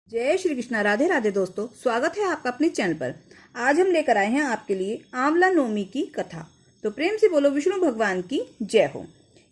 जय श्री कृष्णा। राधे राधे दोस्तों, स्वागत है आपका अपने चैनल पर। आज हम लेकर आए हैं आपके लिए आंवला नवमी की कथा। तो प्रेम से बोलो विष्णु भगवान की जय हो।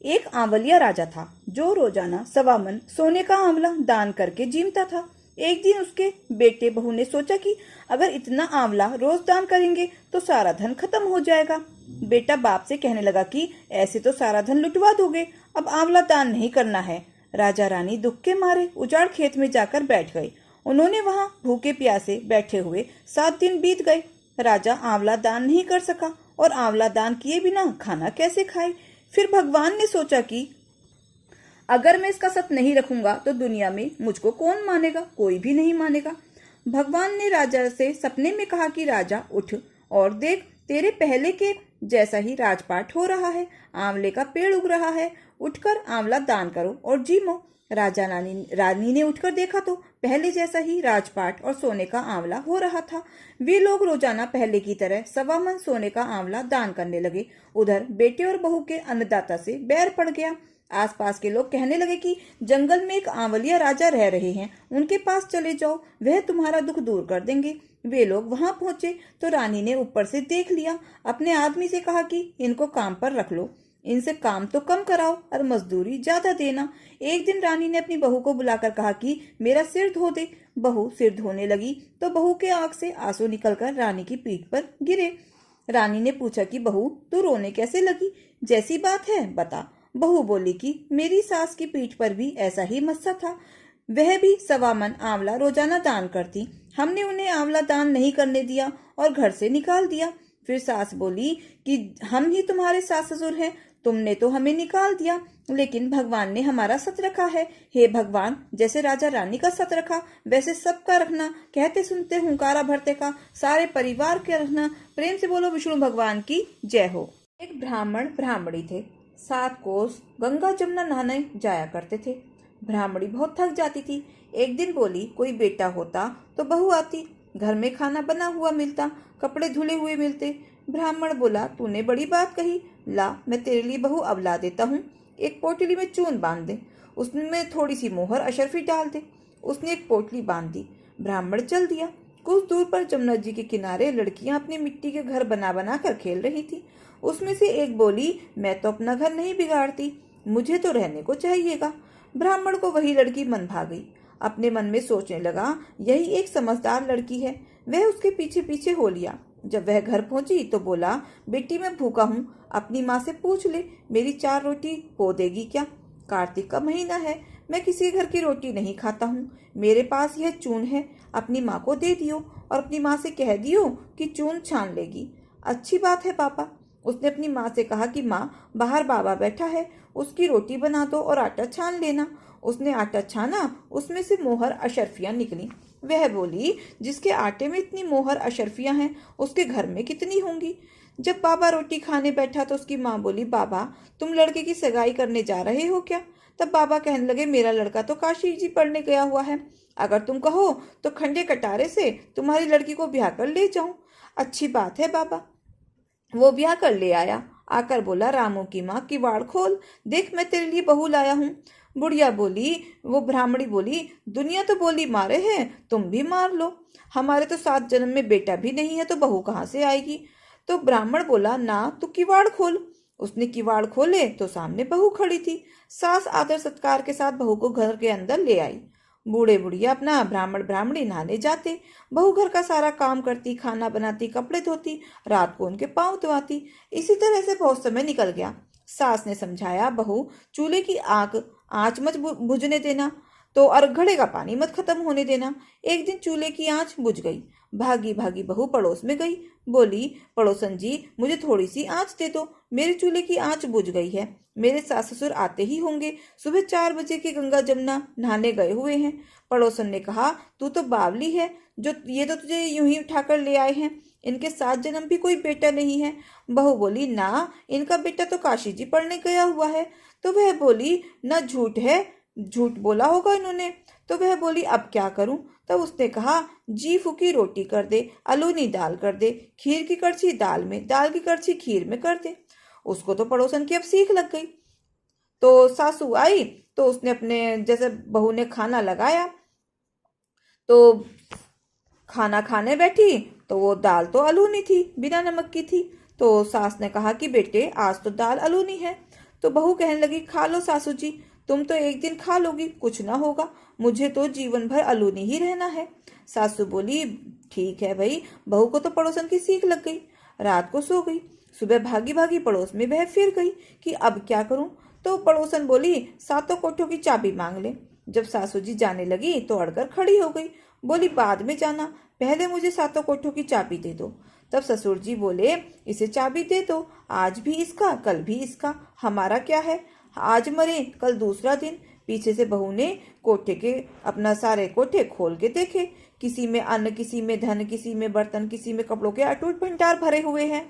एक आंवलिया राजा था जो रोजाना 1.25 मन सोने का आंवला दान करके जीमता था। एक दिन उसके बेटे बहू ने सोचा कि अगर इतना आंवला रोज दान करेंगे तो सारा धन खत्म हो जाएगा। बेटा बाप से कहने लगा कि ऐसे तो सारा धन लुटवा दोगे, अब आंवला दान नहीं करना है। राजा रानी दुख के मारे उजाड़ खेत में जाकर बैठ गए। उन्होंने वहां भूखे प्यासे बैठे हुए 7 दिन बीत गए। राजा आंवला दान नहीं कर सका और आंवला दान किए बिना खाना कैसे खाए। फिर भगवान ने सोचा कि अगर मैं इसका सत नहीं रखूंगा तो दुनिया में मुझको कौन मानेगा, कोई भी नहीं मानेगा। भगवान ने राजा से सपने में कहा कि राजा उठ और देख, तेरे पहले के जैसा ही राजपाट हो रहा है, आंवले का पेड़ उग रहा है, उठकर आंवला दान करो और जीमो। राजा रानी ने उठकर देखा तो पहले जैसा ही राजपाट और सोने का आंवला हो रहा था। वे लोग रोजाना पहले की तरह 1.25 मन सोने का आंवला दान करने लगे। उधर बेटे और बहू के अन्नदाता से बैर पड़ गया। आसपास के लोग कहने लगे कि जंगल में एक आंवलिया राजा रह रहे हैं, उनके पास चले जाओ, वह तुम्हारा दुख दूर कर देंगे। वे लोग वहां पहुंचे तो रानी ने ऊपर से देख लिया। अपने आदमी से कहा कि इनको काम पर रख लो, इनसे काम तो कम कराओ और मजदूरी ज्यादा देना। एक दिन रानी ने अपनी बहू को बुलाकर कहा कि मेरा सिर धो दे। बहू सिर धोने लगी तो बहू के आंख से आंसू निकलकर रानी की पीठ पर गिरे। रानी ने पूछा कि बहू, तू रोने कैसे लगी, जैसी बात है बता। बहू बोली कि मेरी सास की पीठ पर भी ऐसा ही मस्सा था, वह भी 1.25 मन आंवला रोजाना दान करती। हमने उन्हें आंवला दान नहीं करने दिया और घर से निकाल दिया। फिर सास बोली कि हम ही तुम्हारे सास ससुर हैं, तुमने तो हमें निकाल दिया, लेकिन भगवान ने हमारा सत रखा है। हे भगवान, जैसे राजा रानी का सत रखा वैसे सबका रखना, कहते सुनते हुंकारा भरते का सारे परिवार के रखना। प्रेम से बोलो विष्णु भगवान की जय हो। एक ब्राह्मण ब्राह्मणी थे। 7 कोस गंगा जमुना नहाने जाया करते थे। ब्राह्मणी बहुत थक जाती थी। एक दिन बोली, कोई बेटा होता तो बहू आती, घर में खाना बना हुआ मिलता, कपड़े धुले हुए मिलते। ब्राह्मण बोला, तूने बड़ी बात कही, ला मैं तेरे लिए बहू अब ला देता हूँ। एक पोटली में चून बांध दे, उसमें थोड़ी सी मोहर अशरफी डाल दे। उसने एक पोटली बांध दी। ब्राह्मण चल दिया। कुछ दूर पर जमुना जी के किनारे लड़कियां अपने मिट्टी के घर बना बना कर खेल रही थी। उसमें से एक बोली, मैं तो अपना घर नहीं बिगाड़ती, मुझे तो रहने को चाहिएगा। ब्राह्मण को वही लड़की मन भा गई। अपने मन में सोचने लगा, यही एक समझदार लड़की है। वह उसके पीछे पीछे हो लिया। जब वह घर पहुंची तो बोला, बेटी मैं भूखा हूँ, अपनी माँ से पूछ ले मेरी 4 रोटी हो देगी क्या। कार्तिक का महीना है, मैं किसी घर की रोटी नहीं खाता हूँ। मेरे पास यह चून है, अपनी माँ को दे दियो और अपनी माँ से कह दियो कि चून छान लेगी। अच्छी बात है पापा। उसने अपनी माँ से कहा कि माँ, बाहर बाबा बैठा है, उसकी रोटी बना दो और आटा छान लेना। उसने आटा छाना, उसमें से मोहर अशरफियां निकली। वह बोली, जिसके आटे में इतनी मोहर अशरफियां हैं उसके घर में कितनी होंगी। जब बाबा रोटी खाने बैठा तो उसकी माँ बोली, बाबा तुम लड़के की सगाई करने जा रहे हो क्या। तब बाबा कहने लगे, मेरा लड़का तो काशी जी पढ़ने गया हुआ है, अगर तुम कहो तो खंडे कटारे से तुम्हारी लड़की को ब्याह कर ले जाऊं। अच्छी बात है बाबा। वो ब्याह कर ले आया। आकर बोला, रामू की माँ किवाड़ खोल, देख मैं तेरे लिए बहू लाया हूँ। बुढ़िया बोली, वो ब्राह्मणी बोली, दुनिया तो बोली मारे है, तुम भी मार लो, हमारे तो 7 जन्म में बेटा भी नहीं है तो बहू कहाँ से आएगी। तो ब्राह्मण बोला, ना तू किवाड़ खोल। उसने किवाड़ खोले तो सामने बहू खड़ी थी। सास आदर सत्कार के साथ बहू को घर के अंदर ले आई। बूढ़े बुढ़िया अपना ब्राह्मण ब्राह्मणी नहाने जाते। बहू घर का सारा काम करती, खाना बनाती, कपड़े धोती, रात को उनके पांव धोती। इसी तरह से बहुत समय निकल गया। सास ने समझाया, बहू चूल्हे की आंच मत बुझने देना, तो और घड़े का पानी मत खत्म होने देना। एक दिन चूल्हे की आंच बुझ गई। भागी भागी बहू पड़ोस में गई। बोली, पड़ोसन जी मुझे थोड़ी सी आंच दे दो, मेरे चूल्हे की आंच बुझ गई है। मेरे सास ससुर आते ही होंगे, सुबह 4 बजे के गंगा जमुना नहाने गए हुए हैं। पड़ोसन ने कहा, तू तो बावली है, जो ये तो तुझे यूं ही उठाकर ले आए हैं, इनके 7 जन्म भी कोई बेटा नहीं है। बहू बोली, ना इनका बेटा तो काशी जी पढ़ने गया हुआ है। तो वह बोली, ना झूठ है, झूठ बोला होगा इन्होंने। तो वह बोली, अब क्या करूं। तब उसने कहा, जी फूकी रोटी कर दे, अलूनी दाल कर दे, खीर की कड़छी दाल में, दाल की कड़छी खीर में कर दे। उसको तो पड़ोसन की अब सीख लग गई। तो सासू आई तो उसने अपने जैसे बहू ने खाना लगाया तो खाना खाने बैठी तो वो दाल तो अलूनी थी, बिना नमक की थी। तो सास ने कहा कि बेटे आज तो दाल अलूनी है। तो बहू कहने लगी, खा लो सासू जी, तुम तो एक दिन खा लोगी, कुछ ना होगा, मुझे तो जीवन भर अलूनी ही रहना है। सासू बोली, ठीक है भाई। बहू को तो पड़ोसन की सीख लग गई, रात को सो गई। सुबह भागी भागी पड़ोस में बह फिर गई कि अब क्या करूं। तो पड़ोसन बोली, सातों कोठों की चाबी मांग ले। जब सासू जी जाने लगी तो अड़कर खड़ी हो गई, बोली, बाद में जाना, पहले मुझे सातों कोठों की चाबी दे दो। तब ससुर जी बोले, इसे चाबी दे दो, आज भी इसका कल भी इसका, हमारा क्या है, आज मरे कल दूसरा दिन। पीछे से बहू ने कोठे के अपना सारे कोठे खोल के देखे, किसी में अन्न, किसी में धन, किसी में बर्तन, किसी में कपड़ों के अटूट भंडार भरे हुए हैं।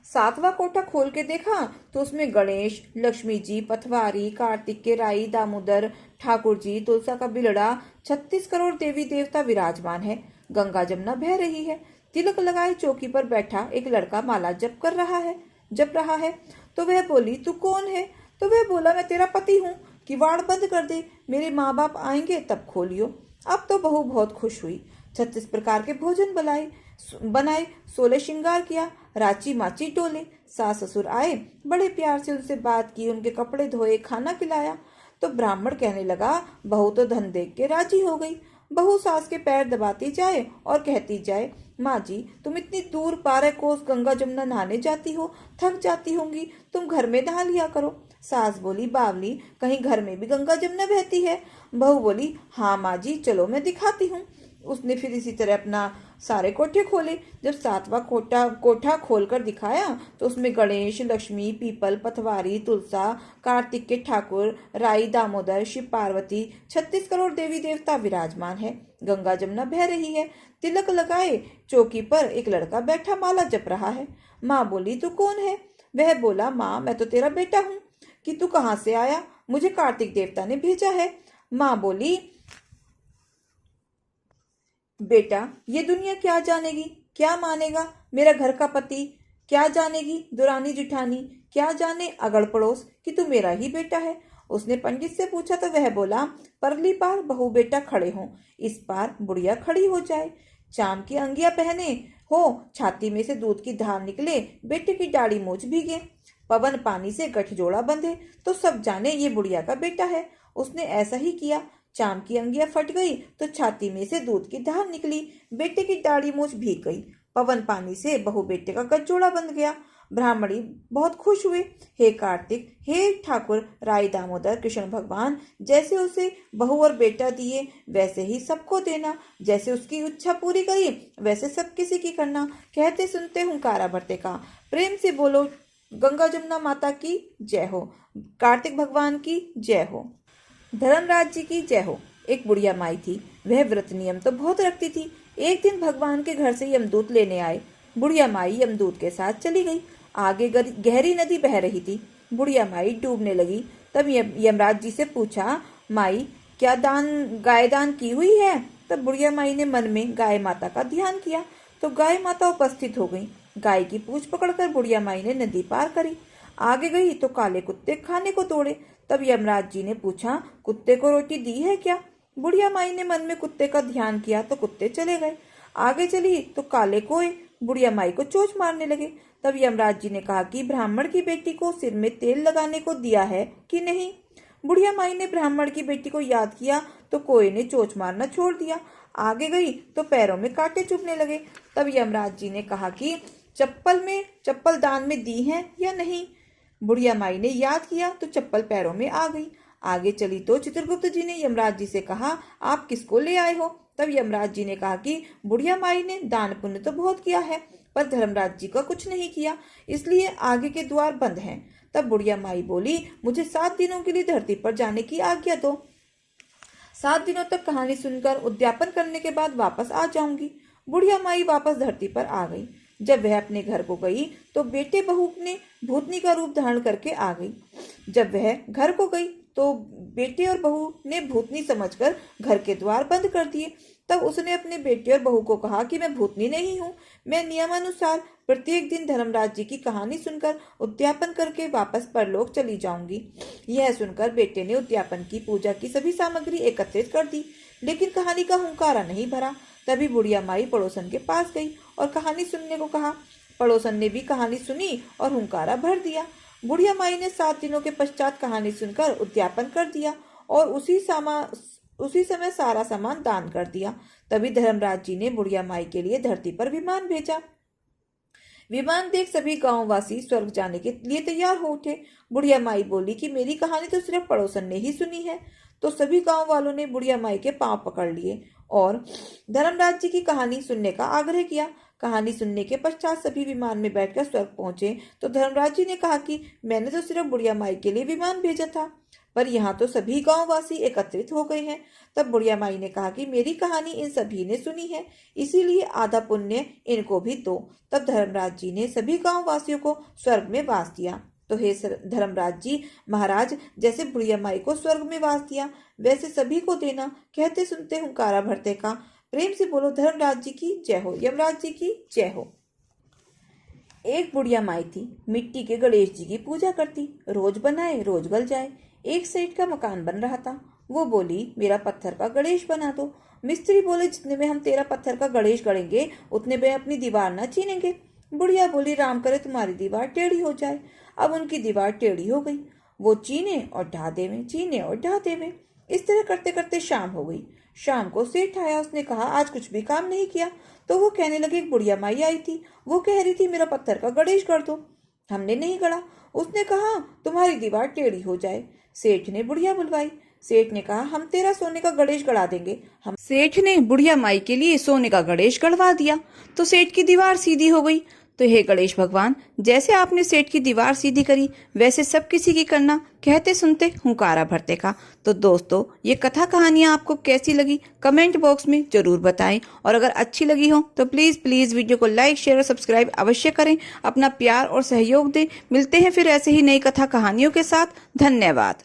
सातवां कोठा खोल के देखा तो उसमें गणेश, लक्ष्मी जी, पथवारी, कार्तिक के राई, दामोदर, ठाकुर जी, तुलसा का बिलड़ा, 36 करोड़ देवी देवता विराजमान है। गंगा जमुना बह रही है। तिलक लगाए चौकी पर बैठा एक लड़का माला जप रहा है। तो वह बोली, तू कौन है? तो वह बोला, मैं तेरा पति हूँ, किवाड़ बंद कर दे, मेरे माँ बाप आएंगे तब खोलियो। अब तो बहू बहुत खुश हुई। 36 प्रकार के भोजन बनाए, 16 श्रृंगार किया, राची माची टोले। सास ससुर आए, बड़े प्यार से उनसे बात की, उनके कपड़े धोए, खाना खिलाया। तो ब्राह्मण कहने लगा, बहू तो धन देख के राजी हो गई। बहू सास के पैर दबाती जाए और कहती जाए, माँ जी, तुम इतनी दूर 12 कोस गंगा जमुना नहाने जाती हो, थक जाती होंगी, तुम घर में नहा लिया करो। सास बोली, बावली, कहीं घर में भी गंगा जमुना बहती है? बहू बोली, हाँ माँ जी, चलो मैं दिखाती हूँ। उसने फिर इसी तरह अपना सारे कोठे खोले। जब सातवां कोठा खोलकर दिखाया तो उसमें गणेश, लक्ष्मी, पीपल, पथवारी, तुलसा, कार्तिक के ठाकुर, राई, दामोदर, शिव पार्वती, 36 करोड़ देवी देवता विराजमान है। गंगा जमुना बह रही है। तिलक लगाए चौकी पर एक लड़का बैठा माला जप रहा है। माँ बोली, तू कौन है? वह बोला, माँ, मैं तो तेरा बेटा हूँ। कि तू कहाँ से आया? मुझे कार्तिक देवता ने भेजा है। माँ बोली, बेटा, ये दुनिया क्या जानेगी, क्या मानेगा मेरा घर का पति, क्या जानेगी दुरानी जिठानी, क्या जाने अगड़ पड़ोस कि तू मेरा ही बेटा है। उसने पंडित से पूछा तो वह बोला, परली पार बहू बेटा खड़े हों, इस पार बुढ़िया खड़ी हो जाए, चाम की अंगिया पहने हो, छाती में से दूध की धार निकले, बेटे की दाढ़ी मूछ भीगे, पवन पानी से गठजोड़ा बंधे, तो सब जाने ये बुढ़िया का बेटा है। उसने ऐसा ही किया। चाम की अंगिया फट गई तो छाती में से दूध की धार निकली, बेटे की दाढ़ी मूछ भीग गई, पवन पानी से बहू बेटे का गठजोड़ा बंध गया। ब्राह्मणी बहुत खुश हुए। हे कार्तिक, हे ठाकुर, राई, दामोदर, कृष्ण भगवान, जैसे उसे बहू और बेटा दिए वैसे ही सबको देना, जैसे उसकी इच्छा पूरी करी वैसे सब किसी की करना। कहते सुनते हुंकारा भरते का। प्रेम से बोलो, गंगा जमुना माता की जय हो, कार्तिक भगवान की जय हो, धर्मराज जी की जय हो। एक बुढ़िया माई थी। वह व्रत नियम तो बहुत रखती थी। एक दिन भगवान के घर से यमदूत लेने आए। बुढ़िया माई यमदूत के साथ चली गई। आगे गहरी नदी बह रही थी। बुढ़िया माई डूबने लगी। तब यमराज जी से पूछा, माई, क्या गाय दान की हुई है? तब बुढ़िया माई ने मन में गाय माता का ध्यान किया तो गाय माता उपस्थित हो गई। गाय की पूंछ पकड़कर बुढ़िया माई ने नदी पार करी। आगे गई तो काले कुत्ते खाने को दौड़े। तब यमराज जी ने पूछा, कुत्ते को रोटी दी है क्या? बुढ़िया माई ने मन में कुत्ते का ध्यान किया तो कुत्ते चले गए। आगे चली तो काले कोए बुढ़िया माई को चोंच मारने लगे। तब यमराज जी ने कहा कि ब्राह्मण की बेटी को सिर में तेल लगाने को दिया है कि नहीं? बुढ़िया माई ने ब्राह्मण की बेटी को याद किया तो कोए ने चोंच मारना छोड़ दिया। आगे गई तो पैरों में कांटे चुभने लगे। तब यमराज जी ने कहा कि चप्पल दान में दी है या नहीं? बुढ़िया माई ने याद किया तो चप्पल पैरों में आ गई। आगे चली तो चित्रगुप्त जी ने यमराज जी से कहा, आप किसको ले आए हो? तब यमराज जी ने कहा कि बुढ़िया माई ने दान पुण्य तो बहुत किया है पर धर्मराज जी का कुछ नहीं किया, इसलिए आगे के द्वार बंद हैं। तब बुढ़िया माई बोली, मुझे 7 दिनों के लिए धरती पर जाने की आज्ञा दो। 7 दिनों तक कहानी सुनकर उद्यापन करने के बाद वापस आ जाऊंगी। बुढ़िया माई वापस धरती पर आ गई। जब वह अपने घर को गई तो बेटे बहू ने भूतनी का रूप धारण करके आ गई। जब वह घर को गई तो बेटे और बहू ने भूतनी समझकर घर के द्वार बंद कर दिए। तब उसने अपने बेटे और बहू को कहा कि मैं भूतनी नहीं हूँ, मैं नियमानुसार प्रत्येक दिन धर्मराज जी की कहानी सुनकर उद्यापन करके वापस परलोक चली जाऊंगी। यह सुनकर बेटे ने उद्यापन की पूजा की सभी सामग्री एकत्रित कर दी। लेकिन कहानी का हुंकारा नहीं भरा। तभी बुढ़िया माई पड़ोसन के पास गई और कहानी सुनने को कहा। पड़ोसन ने भी कहानी सुनी और हुंकारा भर दिया। बुढ़िया माई ने 7 दिनों के पश्चात कहानी सुनकर उद्यापन कर दिया और उसी समय सारा सामान दान कर दिया। तभी धर्मराज जी ने बुढ़िया माई के लिए धरती पर विमान भेजा। विमान देख सभी गांववासी स्वर्ग जाने के लिए तैयार हो उठे। बुढ़िया माई बोली कि मेरी कहानी तो सिर्फ पड़ोसन ने ही सुनी है। तो सभी गांव वालों ने बुढ़िया माई के पांव पकड़ लिए और धर्मराज जी की कहानी सुनने का आग्रह किया। कहानी सुनने के पश्चात सभी विमान में बैठकर स्वर्ग पहुंचे। तो धर्मराज जी ने कहा कि मैंने तो सिर्फ बुढ़िया माई के लिए विमान भेजा था, पर यहाँ तो सभी गांववासी एकत्रित हो गए हैं। तब बुढ़िया माई ने कहा कि मेरी कहानी इन सभी ने सुनी है, इसीलिए आधा पुण्य इनको भी दो। तब धर्मराज जी ने सभी गांववासियों को स्वर्ग में वास दिया। तो हे धर्मराज जी महाराज, जैसे बुढ़िया माई को स्वर्ग में वास दिया वैसे सभी को देना। कहते सुनते हुंकारा भरते का। प्रेम से बोलो धर्मराज जी की जय हो, यमराज जी की जय हो। एक बुढ़िया माई थी, मिट्टी के गणेश जी की पूजा करती। रोज बनाए रोज गल जाए। एक सेठ का मकान बन रहा था। वो बोली मेरा पत्थर का गणेश बना दो। मिस्त्री बोले जितने में हम तेरा पत्थर का गणेश गढ़ेंगे उतने में अपनी दीवार न छीनेंगे। बुढ़िया बोली राम करे तुम्हारी दीवार टेढ़ी हो जाए। अब उनकी दीवार टेढ़ी हो गई। वो चीने और ढा देवे, चीने और ढा देवे। इस तरह करते करते शाम हो गई। शाम को सेठ आया। उसने कहा आज कुछ भी काम नहीं किया। तो वो कहने लगे एक बुढ़िया माई आई थी, वो कह रही थी मेरा पत्थर का गणेश गढ़ दो। हमने नहीं गढ़ा। उसने कहा तुम्हारी दीवार टेढ़ी हो जाए। सेठ ने बुढ़िया बुलवाई। सेठ ने कहा हम तेरा सोने का गणेश गढ़ा देंगे। हम सेठ ने बुढ़िया माई के लिए सोने का गणेश गढ़वा दिया। तो सेठ की दीवार सीधी हो गई। तो हे गणेश भगवान, जैसे आपने सेठ की दीवार सीधी करी वैसे सब किसी की करना। कहते सुनते हुंकारा भरते का। तो दोस्तों, ये कथा कहानियां आपको कैसी लगी कमेंट बॉक्स में जरूर बताएं। और अगर अच्छी लगी हो तो प्लीज वीडियो को लाइक शेयर और सब्सक्राइब अवश्य करें। अपना प्यार और सहयोग दें। मिलते हैं फिर ऐसे ही नई कथा कहानियों के साथ। धन्यवाद।